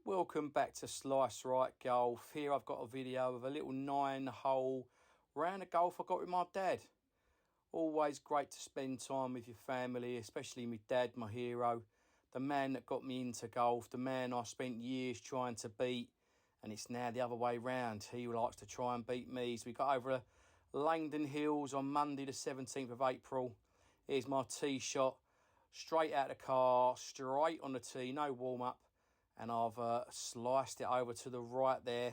Welcome back to Slice Right Golf. Here I've got a video of a little 9-hole round of golf I got with my dad. Always great to spend time with your family, especially my dad, my hero. The man that got me into golf, the man I spent years trying to beat, and it's now the other way round. He likes to try and beat me. So we got over Langdon Hills on Monday the 17th of April. Here's my tee shot, straight out the car, straight on the tee, no warm-up. And I've sliced it over to the right there.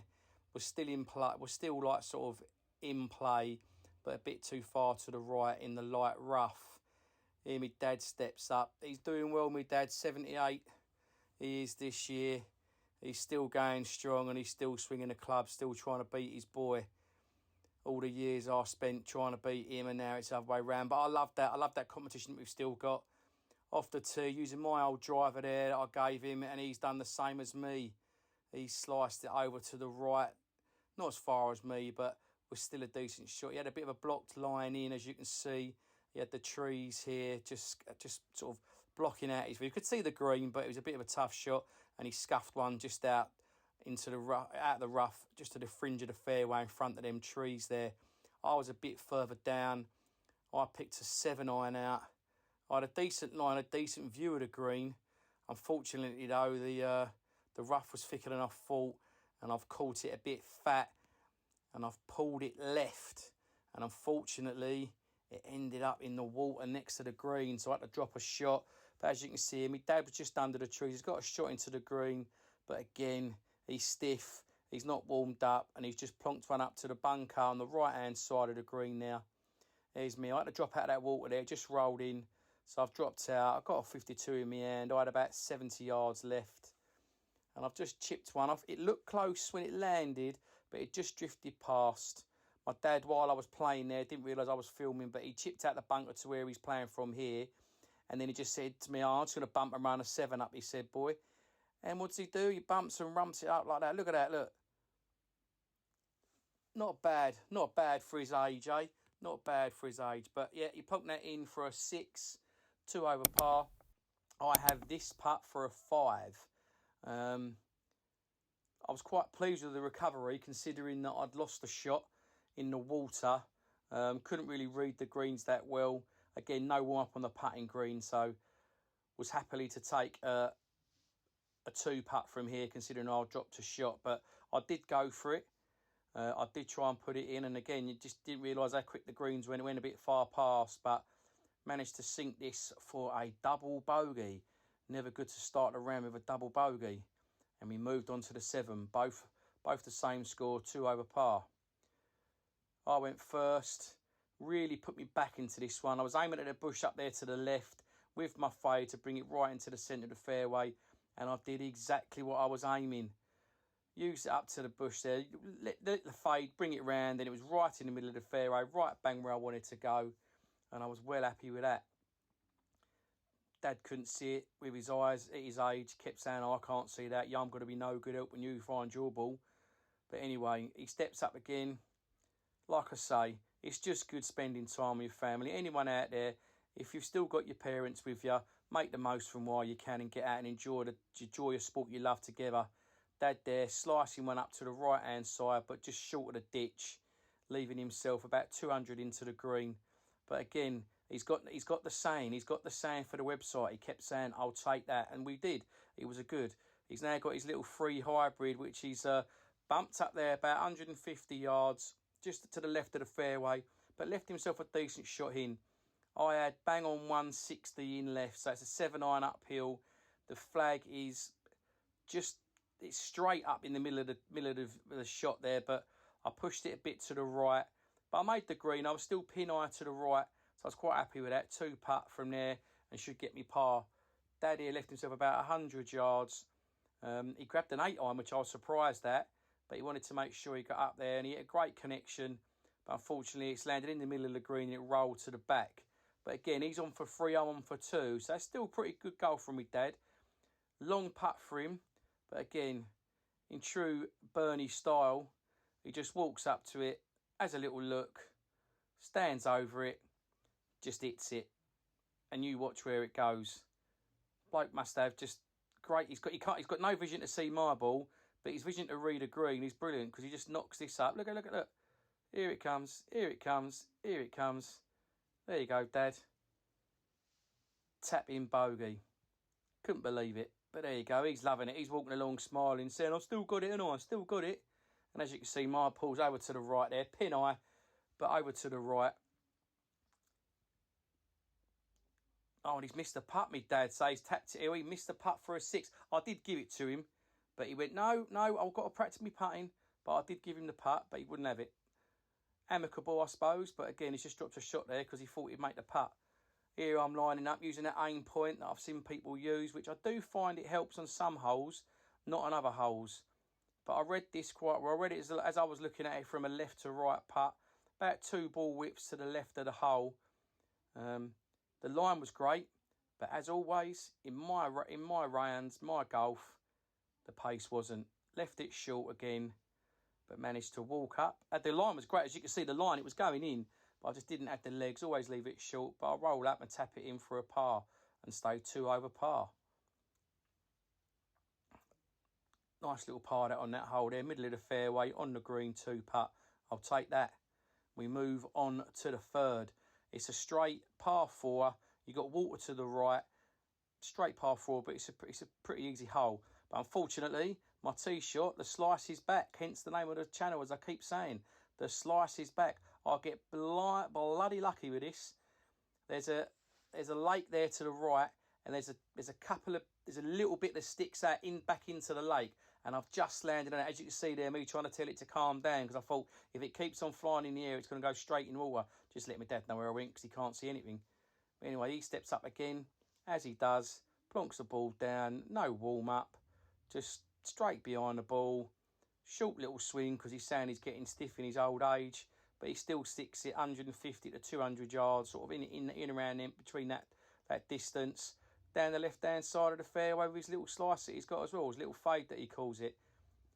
We're still in play. We're still like sort of in play, but a bit too far to the right in the light rough. Here my dad steps up. He's doing well, my dad, 78. He is this year. He's still going strong and he's still swinging the club, still trying to beat his boy. All the years I spent trying to beat him and now it's the other way around. But I love that. I love that competition that we've still got. Off the tee, using my old driver there that I gave him, and he's done the same as me. He sliced it over to the right, not as far as me, but was still a decent shot. He had a bit of a blocked line in, as you can see. He had the trees here, just sort of blocking out his view. You could see the green, but it was a bit of a tough shot, and he scuffed one just out into the out of the rough, just to the fringe of the fairway in front of them trees there. I was a bit further down. I picked a 7-iron out. I had a decent line, a decent view of the green. Unfortunately, though, the rough was thicker than I thought, and I've caught it a bit fat, and I've pulled it left. And unfortunately, it ended up in the water next to the green, so I had to drop a shot. But as you can see, my dad was just under the trees. He's got a shot into the green, but again, he's stiff. He's not warmed up, and he's just plonked one up to the bunker on the right-hand side of the green now. There's me. I had to drop out of that water there, just rolled in. So I've dropped out. I've got a 52 in my hand. I had about 70 yards left. And I've just chipped one off. It looked close when it landed, but it just drifted past. My dad, while I was playing there, didn't realise I was filming, but he chipped out the bunker to where he's playing from here. And then he just said to me, I'm just going to bump and run a 7-up, he said, boy. And what does he do? He bumps and rumps it up like that. Look at that, look. Not bad. Not bad for his age, eh? Not bad for his age. But yeah, he poked that in for a 6. 2 over par. I have this putt for a 5. I was quite pleased with the recovery, considering that I'd lost the shot in the water. Couldn't really read the greens that well. Again, no warm up on the putting green, so was happily to take a 2 putt from here, considering I dropped a shot. But I did go for it. I did try and put it in, and again, you just didn't realise how quick the greens went. It went a bit far past, but managed to sink this for a double bogey. Never good to start the round with a double bogey. And we moved on to the 7. Both the same score, 2 over par. I went first. Really put me back into this one. I was aiming at the bush up there to the left with my fade to bring it right into the centre of the fairway. And I did exactly what I was aiming. Used it up to the bush there. Let the fade, bring it round. And it was right in the middle of the fairway. Right bang where I wanted to go. And I was well happy with that. Dad couldn't see it with his eyes at his age. Kept saying, oh, I can't see that. Yeah, I'm going to be no good helping you find your ball. But anyway, he steps up again. Like I say, it's just good spending time with your family. Anyone out there, if you've still got your parents with you, make the most from while you can and get out and enjoy a sport you love together. Dad there, slicing one up to the right-hand side, but just short of the ditch, leaving himself about 200 into the green. But again, he's got the saying. He's got the saying for the website. He kept saying, I'll take that. And we did. It was a good. He's now got his little free hybrid, which he's bumped up there about 150 yards, just to the left of the fairway, but left himself a decent shot in. I had bang on 160 in left, so it's a 7-iron uphill. The flag is it's straight up in the middle of the shot there, but I pushed it a bit to the right. But I made the green. I was still pin eye to the right, so I was quite happy with that. 2 putt from there and should get me par. Dad here left himself about 100 yards. He grabbed an 8-iron, which I was surprised at, but he wanted to make sure he got up there, and he had a great connection. But unfortunately, it's landed in the middle of the green and it rolled to the back. But again, he's on for 3, I'm on for 2, so that's still pretty good goal from me, Dad. Long putt for him, but again, in true Bernie style, he just walks up to it, has a little look, stands over it, just hits it, and you watch where it goes. Bloke must have just great. He's got no vision to see my ball, but his vision to read a green is brilliant because he just knocks this up. Look. Here it comes. Here it comes. Here it comes. There you go, Dad. Tap in bogey. Couldn't believe it. But there you go. He's loving it. He's walking along smiling, saying, I've still got it, and I still got it. And as you can see, my pull's over to the right there. Pin eye, but over to the right. Oh, and he's missed the putt, me dad says. He's tapped it here. He missed the putt for a 6. I did give it to him, but he went, no, I've got to practice me putting. But I did give him the putt, but he wouldn't have it. Amicable, I suppose, but again, he's just dropped a shot there because he thought he'd make the putt. Here I'm lining up using that aim point that I've seen people use, which I do find it helps on some holes, not on other holes. But I read this quite well. I read it as I was looking at it from a left to right putt, about 2 ball whips to the left of the hole. The line was great, but as always, in my rounds, my golf, the pace wasn't. Left it short again, but managed to walk up. The line was great. As you can see, the line, it was going in, but I just didn't have the legs. Always leave it short, but I roll up and tap it in for a par and stay 2 over par. Nice little par that on that hole there, middle of the fairway, on the green 2 putt. I'll take that. We move on to the third. It's a straight par 4. You got water to the right, straight par 4, but it's a pretty easy hole. But unfortunately, my tee shot, the slice is back. Hence the name of the channel, as I keep saying, the slice is back. I get bloody lucky with this. There's a lake there to the right, and there's a little bit that sticks out back into the lake, and I've just landed on it. As you can see there, me trying to tell it to calm down because I thought if it keeps on flying in the air, it's going to go straight in the water. Just let my dad know where I went because he can't see anything. But anyway, he steps up again, as he does, plonks the ball down, no warm up, just straight behind the ball. Short little swing because he's saying he's getting stiff in his old age, but he still sticks it 150 to 200 yards, sort of in around in between that distance. Down the left-hand side of the fairway with his little slice that he's got as well, his little fade that he calls it.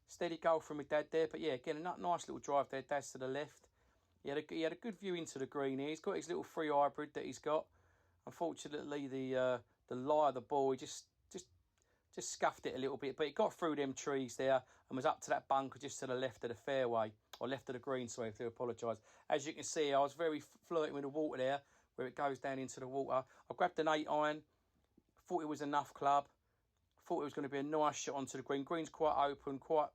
Steady goal from my dad there, but yeah, again, a nice little drive there, dad's to the left. He had a good view into the green here. He's got his little free hybrid that he's got. Unfortunately, the lie of the ball, he just scuffed it a little bit, but it got through them trees there and was up to that bunker just to the left of the fairway, or left of the green, sorry, I do apologise. As you can see, I was very flirting with the water there, where it goes down into the water. I grabbed an 8 iron, thought it was enough club, thought it was going to be a nice shot onto the green. Green's quite open, quite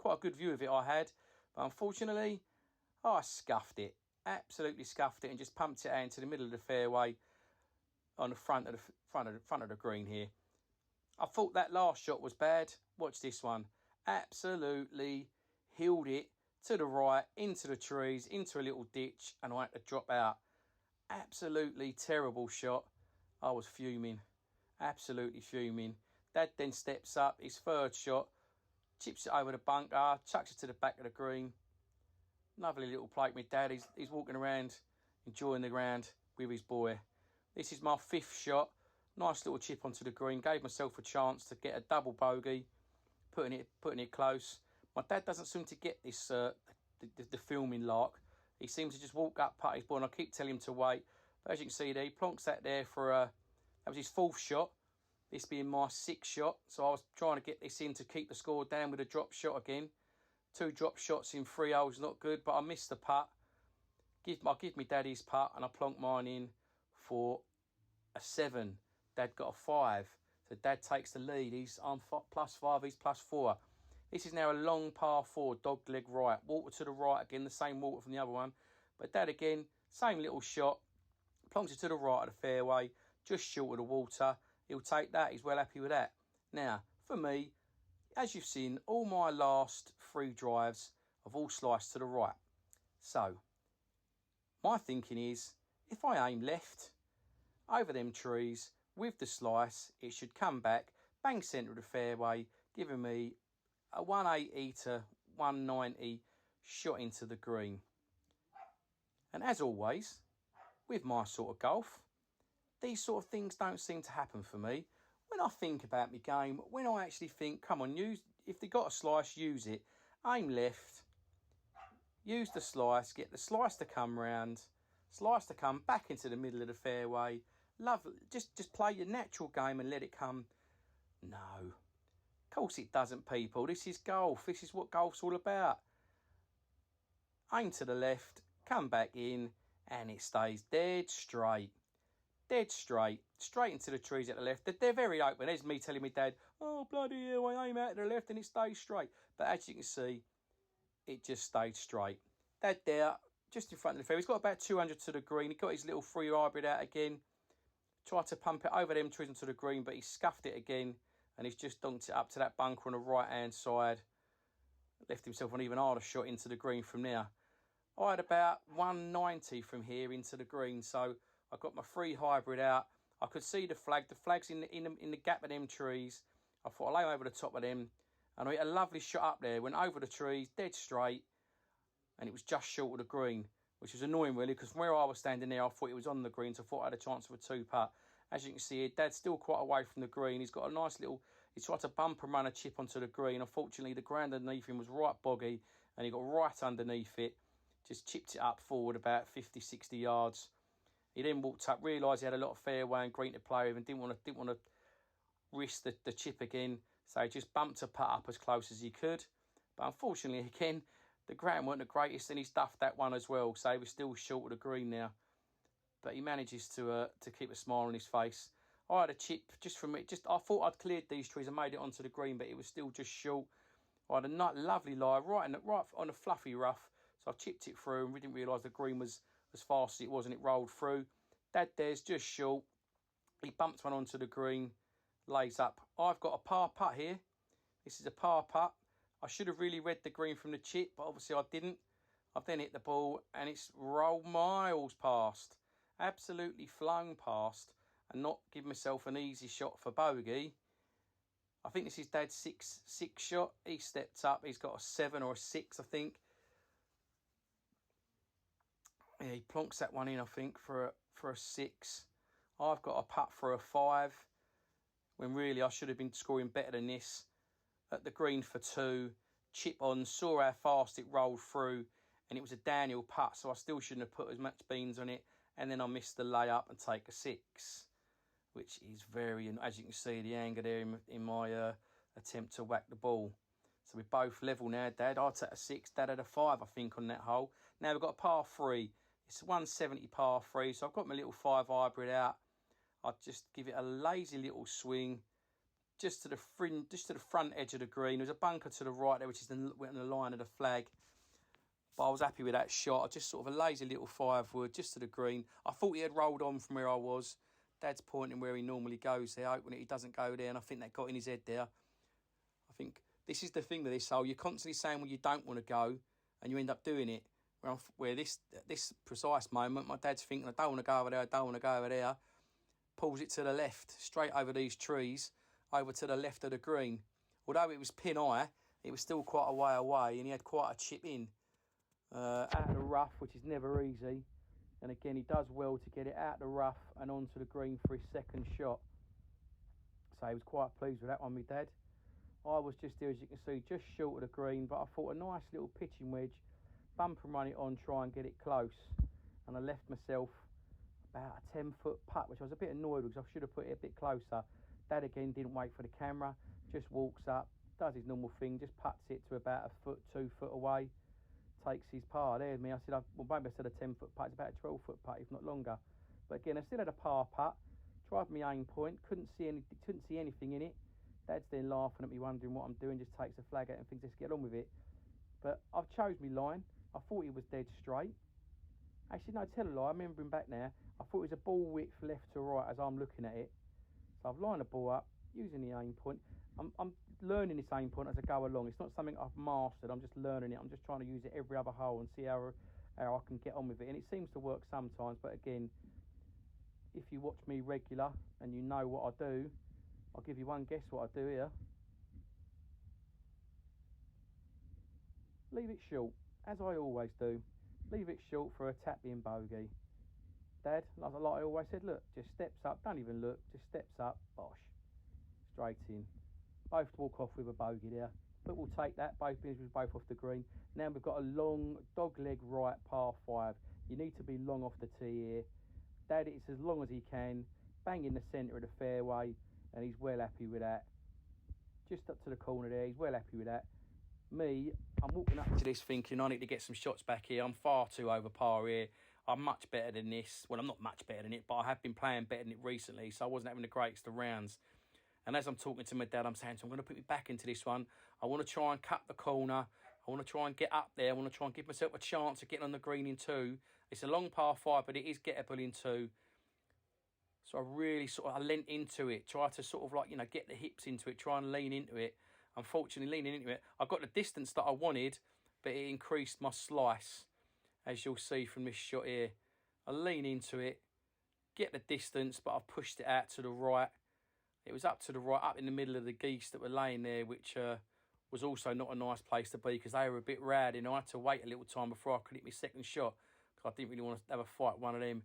a good view of it I had, but unfortunately, I scuffed it, absolutely scuffed it, and just pumped it out into the middle of the fairway on the front of the green here. I thought that last shot was bad. Watch this one. Absolutely heeled it to the right, into the trees, into a little ditch, and I had to drop out. Absolutely terrible shot. I was fuming. Absolutely fuming. Dad then steps up, his third shot, chips it over the bunker, chucks it to the back of the green. Lovely little play with Dad. He's walking around, enjoying the ground with his boy. This is my 5th shot. Nice little chip onto the green. Gave myself a chance to get a double bogey, putting it close. My dad doesn't seem to get this the filming lark. He seems to just walk up, putt his ball, and I keep telling him to wait. But as you can see there, he plonks that there for that was his 4th shot. This being my 6th shot. So I was trying to get this in to keep the score down with a drop shot again. 2 drop shots in 3 holes, not good, but I missed the putt. I give me dad his putt, and I plonk mine in for a 7. Dad got a 5. So Dad takes the lead. He's on +5, he's +4. This is now a long par 4, dog leg right. Water to the right again, the same water from the other one. But Dad again, same little shot. Plonks it to the right of the fairway, just short of the water. He'll take that. He's well happy with that. Now, for me, as you've seen, all my last 3 drives have all sliced to the right. So, my thinking is, if I aim left, over them trees, with the slice, it should come back, bang centre of the fairway, giving me a 180 to 190 shot into the green. And as always, with my sort of golf, these sort of things don't seem to happen for me. When I think about my game, when I actually think, come on, if they got a slice, use it. Aim left, use the slice, get the slice to come round, slice to come back into the middle of the fairway. Just play your natural game and let it come No. Of course it doesn't, people. This is golf. This is what golf's all about. Aim to the left, come back in, and it stays dead straight. Dead straight. Straight into the trees at the left. They're very open. There's me telling my dad, oh, bloody hell, I aim out to the left and it stays straight. But as you can see, it just stayed straight. Dad there, just in front of the fairway. He's got about 200 to the green. He got his little free hybrid out again. Tried to pump it over them trees into the green, but he scuffed it again. And he's just dunked it up to that bunker on the right-hand side. Left himself an even harder shot into the green from there. I had about 190 from here into the green, so I got my free hybrid out. I could see the flag. The flag's in the gap of them trees. I thought I'll lay over the top of them. And I hit a lovely shot up there. Went over the trees, dead straight. And it was just short of the green, which was annoying, really, because from where I was standing there, I thought it was on the green, so I thought I had a chance of a two-putt. As you can see here, Dad's still quite away from the green. He's got a nice little... He tried to bump and run a chip onto the green. Unfortunately, the ground underneath him was right boggy, and he got right underneath it. Just chipped it up forward about 50, 60 yards. He then walked up, realised he had a lot of fairway and green to play with, and didn't want to risk the chip again. So he just bumped a putt up as close as he could. But unfortunately, again, the ground wasn't the greatest, and he's duffed that one as well. So he was still short of the green now. But he manages to keep a smile on his face. I had a chip just from it. I thought I'd cleared these trees and made it onto the green, but it was still just short. I had a lovely lie right on a fluffy rough. So I chipped it through and we didn't realise the green was as fast as it was, and it rolled through. Dad there's just short. He bumped one onto the green, lays up. I've got a par putt here. This is a par putt. I should have really read the green from the chip, but obviously I didn't. I've then hit the ball and it's rolled miles past. Absolutely flown past, and not give myself an easy shot for bogey. I think this is Dad's six shot. He stepped up. He's got a 7 or a 6, I think. Yeah, he plonks that one in, I think, for a 6. I've got a putt for a 5, when really I should have been scoring better than this. At the green for 2, chip on, saw how fast it rolled through, and it was a downhill putt, so I still shouldn't have put as much beans on it. And then I missed the layup and take a 6, which is very, as you can see, the anger there in my attempt to whack the ball. So we're both level now, Dad. I take a 6, Dad had a 5, I think, on that hole. Now we've got a par 3. It's 170 par 3, so I've got my little 5 hybrid out. I'll just give it a lazy little swing, just to the front edge of the green. There's a bunker to the right there, which is the line of the flag. But I was happy with that shot. I just sort of a lazy little 5 wood, just to the green. I thought he had rolled on from where I was. Dad's pointing where he normally goes there, hoping that he doesn't go there, and I think that got in his head there. I think this is the thing with this hole. You're constantly saying where you don't want to go, and you end up doing it. Where this precise moment, my dad's thinking, I don't want to go over there, I don't want to go over there. Pulls it to the left, straight over these trees, over to the left of the green. Although it was pin high, it was still quite a way away, and he had quite a chip in. Out of the rough, which is never easy. And again, he does well to get it out of the rough and onto the green for his second shot. So he was quite pleased with that one, my dad. I was just there, as you can see, just short of the green, but I thought a nice little pitching wedge, bump and run it on, try and get it close. And I left myself about a 10-foot putt, which I was a bit annoyed with, because I should have put it a bit closer. Dad again didn't wait for the camera, just walks up, does his normal thing, just putts it to about 2 foot away. Takes his par. There's me. I said, maybe I said a 10-foot putt. It's about a 12-foot putt, if not longer. But again, I still had a par putt. Tried my aim point. Couldn't see anything in it. Dad's then laughing at me, wondering what I'm doing. Just takes the flag out and thinks, let's get on with it. But I've chose my line. I thought it was dead straight. Actually, no, tell a lie. I remember him back now. I thought it was a ball width left to right as I'm looking at it. So I've lined the ball up, using the aim point. I'm learning this aim point as I go along. It's not something I've mastered. I'm just learning it. I'm just trying to use it every other hole and see how I can get on with it. And it seems to work sometimes. But again, if you watch me regular and you know what I do, I'll give you one guess what I do here. Leave it short, as I always do. Leave it short for a tap-in bogey. Dad, like I always said, look, just steps up. Don't even look. Just steps up. Bosh. Straight in. Both walk off with a bogey there. But we'll take that. Both pins was both off the green. Now we've got a long dogleg right par 5. You need to be long off the tee here. Dad, it's as long as he can. Bang in the centre of the fairway. And he's well happy with that. just up to the corner there. He's well happy with that. Me, I'm walking up to this thinking I need to get some shots back here. I'm far too over par here. I'm much better than this. Well, I'm not much better than it, but I have been playing better than it recently, so I wasn't having the greatest of rounds. And as I'm talking to my dad, I'm saying, so I'm going to put me back into this one. I want to try and cut the corner. I want to try and get up there. I want to try and give myself a chance of getting on the green in 2. It's a long par 5, but it is gettable in 2. So I really I leant into it, try to sort of like, get the hips into it, try and lean into it. Unfortunately, leaning into it, I got the distance that I wanted, but it increased my slice, as you'll see from this shot here. I lean into it, get the distance, but I've pushed it out to the right. It was up to the right, up in the middle of the geese that were laying there, which was also not a nice place to be because they were a bit rowdy, and I had to wait a little time before I could hit my second shot because I didn't really want to have a fight with one of them.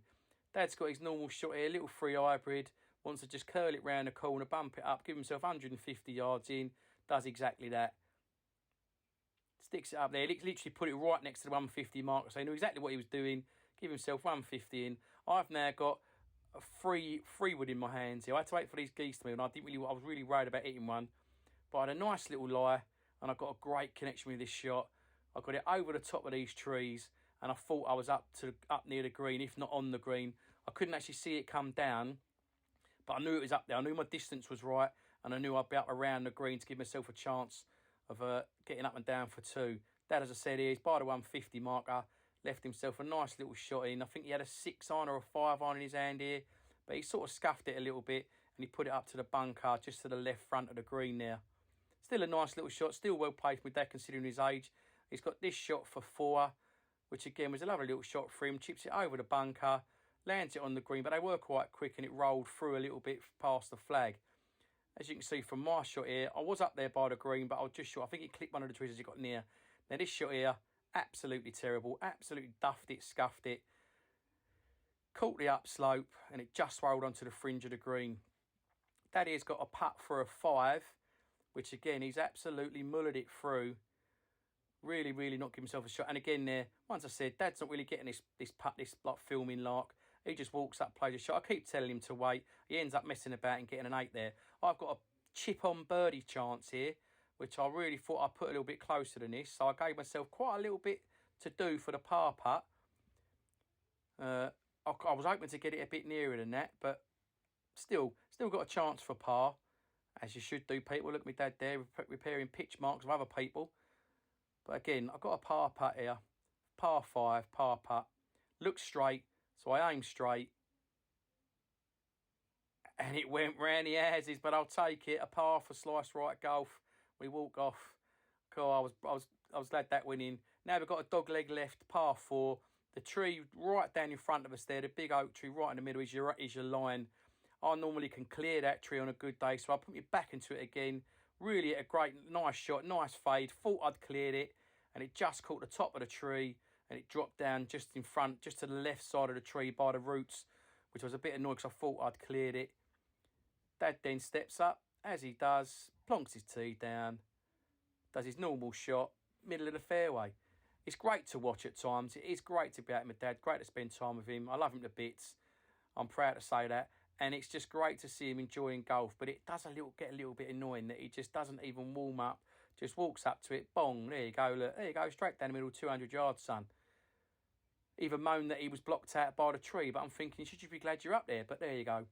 Dad's got his normal shot here, little free hybrid, wants to just curl it round the corner, bump it up, give himself 150 yards in, does exactly that. Sticks it up there, literally put it right next to the 150 marker, so he knew exactly what he was doing, give himself 150 in. I've now got a free wood in my hands here. I had to wait for these geese to move, and I was really worried about hitting one. But I had a nice little lie, and I got a great connection with this shot. I got it over the top of these trees, and I thought I was up near the green, if not on the green. I couldn't actually see it come down, but I knew it was up there. I knew my distance was right, and I knew I'd be up around the green to give myself a chance of getting up and down for 2. Dad, as I said, he's by the 150 marker, left himself a nice little shot in. I think he had a 6-iron or a 5-iron in his hand here, but he sort of scuffed it a little bit, and he put it up to the bunker, just to the left front of the green there. Still a nice little shot, still well placed with that considering his age. He's got this shot for 4, which again was a lovely little shot for him. Chips it over the bunker, lands it on the green, but they were quite quick and it rolled through a little bit past the flag. As you can see from my shot here, I was up there by the green, but I was just short. I think it clipped one of the trees as it got near. Now this shot here, absolutely terrible. Absolutely duffed it, scuffed it. Caught the upslope and it just rolled onto the fringe of the green. Daddy's got a putt for a 5, which again, he's absolutely mullered it through. Really, really not giving himself a shot. And again there, once I said, Dad's not really getting this putt, this like filming lark. He just walks up, plays a shot. I keep telling him to wait. He ends up messing about and getting an 8 there. I've got a chip-on birdie chance here, which I really thought I'd put a little bit closer than this. So I gave myself quite a little bit to do for the par putt. I was hoping to get it a bit nearer than that, but still got a chance for par, as you should do, people. Look at my dad there, repairing pitch marks of other people. But again, I've got a par putt here. Par 5, par putt. Looks straight, so I aim straight. And it went round the houses, but I'll take it. A par for slice right golf. We walk off. Cool, I was glad that went in. Now we've got a dog leg left, par 4. The tree right down in front of us there, the big oak tree right in the middle is your line. I normally can clear that tree on a good day, so I put me back into it again. Really a great, nice shot, nice fade. Thought I'd cleared it, and it just caught the top of the tree, and it dropped down just in front, just to the left side of the tree by the roots, which was a bit annoying because I thought I'd cleared it. Dad then steps up, as he does, plonks his tee down, does his normal shot, middle of the fairway. It's great to watch at times. It is great to be out with my dad, great to spend time with him. I love him to bits. I'm proud to say that. And it's just great to see him enjoying golf. But it does get a little bit annoying that he just doesn't even warm up. Just walks up to it, bong, there you go, look, there you go, straight down the middle, 200 yards, son. Even moaned that he was blocked out by the tree, but I'm thinking, should you be glad you're up there? But there you go.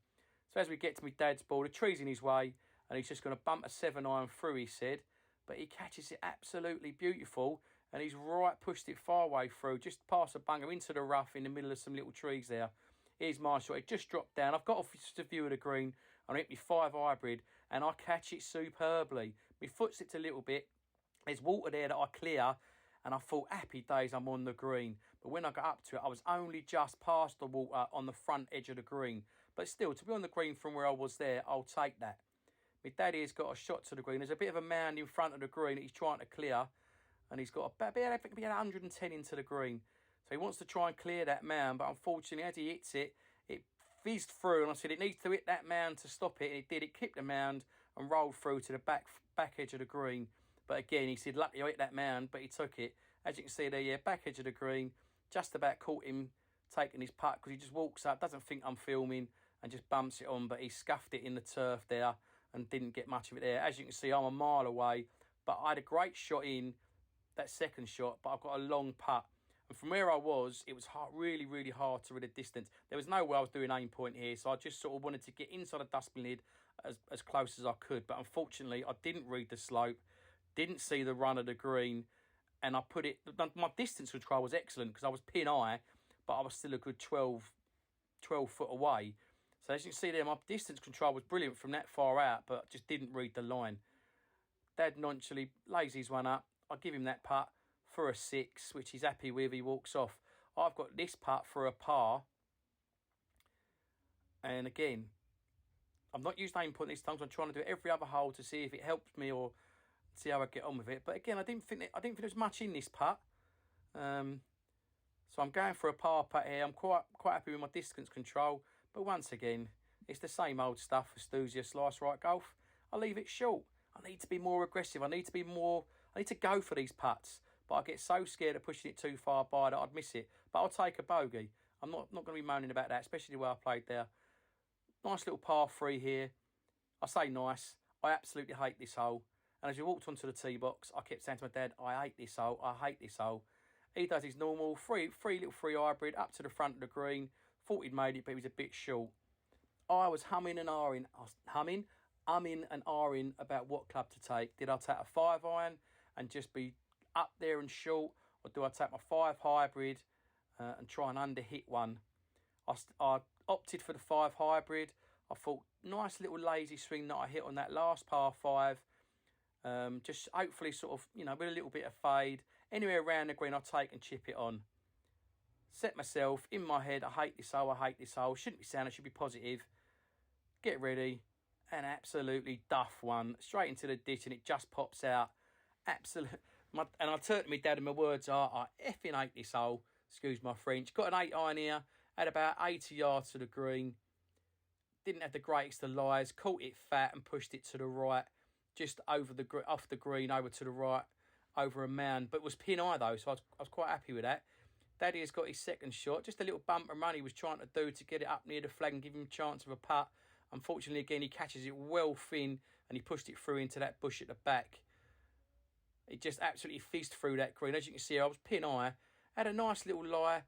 So as we get to my dad's ball, the tree's in his way, and he's just going to bump a 7-iron through, he said. But he catches it absolutely beautiful, and he's pushed it far away through, just past the bunker, into the rough in the middle of some little trees there. Here's my shot. It just dropped down. I've got just a view of the green. I hit my 5 hybrid, and I catch it superbly. My foot slipped a little bit. There's water there that I clear, and I thought, happy days, I'm on the green. But when I got up to it, I was only just past the water on the front edge of the green. But still, to be on the green from where I was there, I'll take that. My daddy has got a shot to the green. There's a bit of a mound in front of the green that he's trying to clear, and he's got about 110 into the green. So he wants to try and clear that mound, but unfortunately, as he hits it, it fizzed through, and I said it needs to hit that mound to stop it, and it did. It clipped the mound and rolled through to the back edge of the green. But again, he said, luckily I hit that mound, but he took it. As you can see there, yeah, back edge of the green, just about caught him taking his putt, because he just walks up, doesn't think I'm filming, and just bumps it on, but he scuffed it in the turf there. and didn't get much of it there. As you can see, I'm a mile away, but I had a great shot in that second shot, but I've got a long putt. And from where I was, it was really, really hard to read a distance. There was no way I was doing aim point here, so I just sort of wanted to get inside the dustbin lid as close as I could. But unfortunately, I didn't read the slope, didn't see the run of the green, and I put it... My distance control was excellent because I was pin high, but I was still a good 12 foot away. So as you can see there, my distance control was brilliant from that far out, but just didn't read the line. Dad nonchalantly lays his one up. I give him that putt for a 6, which he's happy with. He walks off. I've got this putt for a par. And again, I've not used aim point this time, so I'm trying to do it every other hole to see if it helps me or see how I get on with it. But again, I didn't think there was much in this putt. So I'm going for a par putt here. I'm quite happy with my distance control. But once again, it's the same old stuff for Stusia Slice Right Golf. I leave it short. I need to be more aggressive. I need to go for these putts. But I get so scared of pushing it too far by that I'd miss it. But I'll take a bogey. I'm not going to be moaning about that, especially the way I played there. Nice little par 3 here. I say nice. I absolutely hate this hole. And as we walked onto the tee box, I kept saying to my dad, I hate this hole. I hate this hole. He does his normal little free hybrid up to the front of the green. Thought he'd made it, but he was a bit short. I was humming and ahhing about what club to take. Did I take a 5-iron and just be up there and short, or do I take my 5 hybrid and try and underhit one? I opted for the 5 hybrid. I thought, nice little lazy swing that I hit on that last par 5. Just hopefully sort of, with a little bit of fade. Anywhere around the green, I'll take and chip it on. Set myself in my head, I hate this hole. Shouldn't be sad, I should be positive. Get ready, and absolutely duff one. Straight into the ditch, and it just pops out. And I turned to my dad, and my words are, I effing hate this hole. Excuse my French. Got an 8-iron here. Had about 80 yards to the green. Didn't have the greatest of lies. Caught it fat and pushed it to the right. Just off the green, over to the right, over a mound. But was pin high, though, so I was quite happy with that. Daddy has got his second shot. Just a little bump and run he was trying to do to get it up near the flag and give him a chance of a putt. Unfortunately, again, he catches it well thin and he pushed it through into that bush at the back. It just absolutely fizzed through that green. As you can see, I was pin high. Had a nice little lie.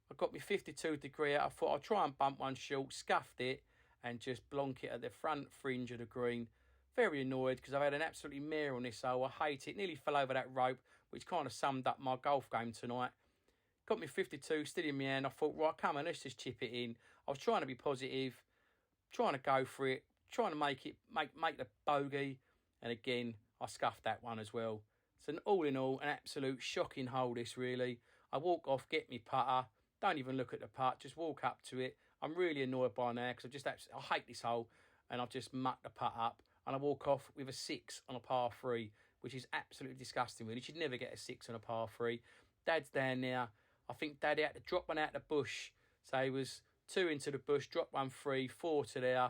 I got me 52 degree out. I thought I'd try and bump one short. Scuffed it and just blonk it at the front fringe of the green. Very annoyed because I've had an absolutely mare on this hole. I hate it. Nearly fell over that rope, which kind of summed up my golf game tonight. Got me 52, still in my hand. I thought, right, come on, let's just chip it in. I was trying to be positive, trying to go for it, trying to make the bogey. And again, I scuffed that one as well. So all in all, an absolute shocking hole this, really. I walk off, get me putter, don't even look at the putt, just walk up to it. I'm really annoyed by now because I hate this hole, and I've just mucked the putt up. And I walk off with a 6 on a par 3, which is absolutely disgusting, really. You should never get a 6 on a par 3. Dad's down there. I think Daddy had to drop one out the bush. So he was 2 into the bush, drop 1 free, 4 to there,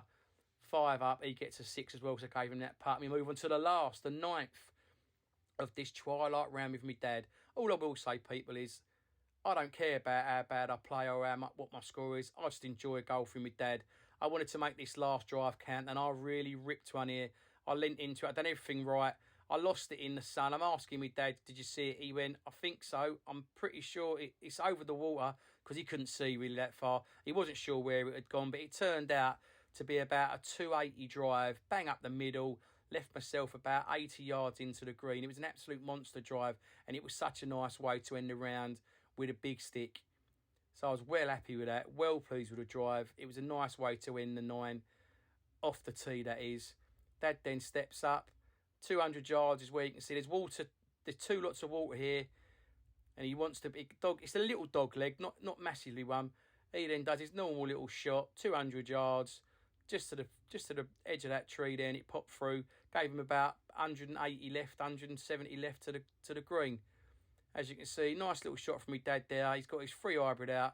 5 up. He gets a 6 as well, so I gave him that putt. We move on to the 9th of this twilight round with me dad. All I will say, people, is I don't care about how bad I play or what my score is. I just enjoy golfing with dad. I wanted to make this last drive count, and I really ripped one here. I leant into it. I done everything right. I lost it in the sun. I'm asking me dad, did you see it? He went, I think so. I'm pretty sure it's over the water because he couldn't see really that far. He wasn't sure where it had gone, but it turned out to be about a 280 drive, bang up the middle, left myself about 80 yards into the green. It was an absolute monster drive, and it was such a nice way to end the round with a big stick. So I was well happy with that, well pleased with the drive. It was a nice way to end the 9, off the tee, that is. Dad then steps up. 200 yards is where you can see there's water. There's 2 lots of water here, and he wants to be dog. It's a little dog leg, not massively one. He then does his normal little shot, 200 yards, just to the edge of that tree there, and it popped through. Gave him about 180 left, 170 left to the green. As you can see, nice little shot from my dad there. He's got his 3 hybrid out.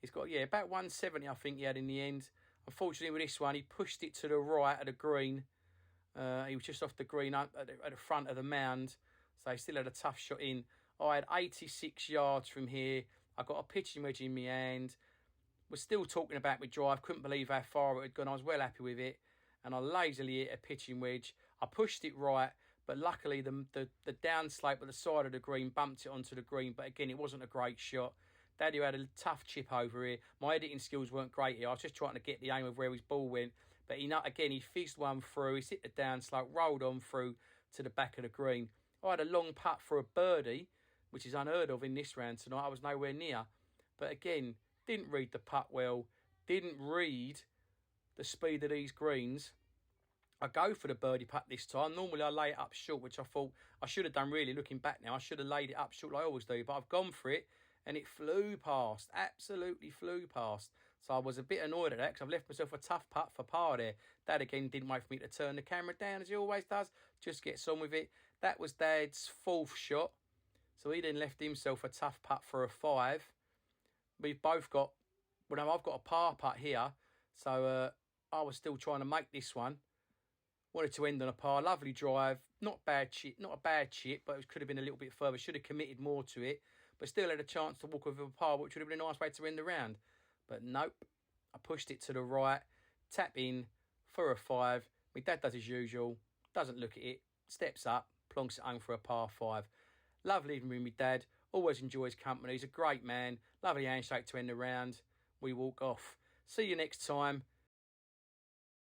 He's got, about 170, I think he had in the end. Unfortunately, with this one, he pushed it to the right of the green. He was just off the green at the front of the mound. So he still had a tough shot in. I had 86 yards from here. I got a pitching wedge in my hand. We're still talking about my drive. Couldn't believe how far it had gone. I was well happy with it. and I lazily hit a pitching wedge. I pushed it right, but luckily the downslope at the side of the green bumped it onto the green. But again, it wasn't a great shot. Daddy had a tough chip over here. My editing skills weren't great here. I was just trying to get the aim of where his ball went. But he fizzed one through. He's hit the downslope, rolled on through to the back of the green. I had a long putt for a birdie, which is unheard of in this round tonight. I was nowhere near. But again, didn't read the putt well. Didn't read the speed of these greens. I go for the birdie putt this time. Normally I lay it up short, which I thought I should have done really looking back now. I should have laid it up short like I always do. But I've gone for it. And it flew past, absolutely flew past. So I was a bit annoyed at that because I've left myself a tough putt for par there. Dad, again, didn't wait for me to turn the camera down as he always does. Just gets on with it. That was Dad's fourth shot. So he then left himself a tough putt for a 5. We've both got, I've got a par putt here. So I was still trying to make this one. Wanted to end on a par. Lovely drive. Not bad chip, not a bad chip, but it could have been a little bit further. Should have committed more to it. But still had a chance to walk with a par, which would have been a nice way to end the round. But nope. I pushed it to the right. Tap in for a 5. My dad does as usual. Doesn't look at it. Steps up. Plonks it home for a par 5. Lovely evening with my dad. Always enjoys company. He's a great man. Lovely handshake to end the round. We walk off. See you next time.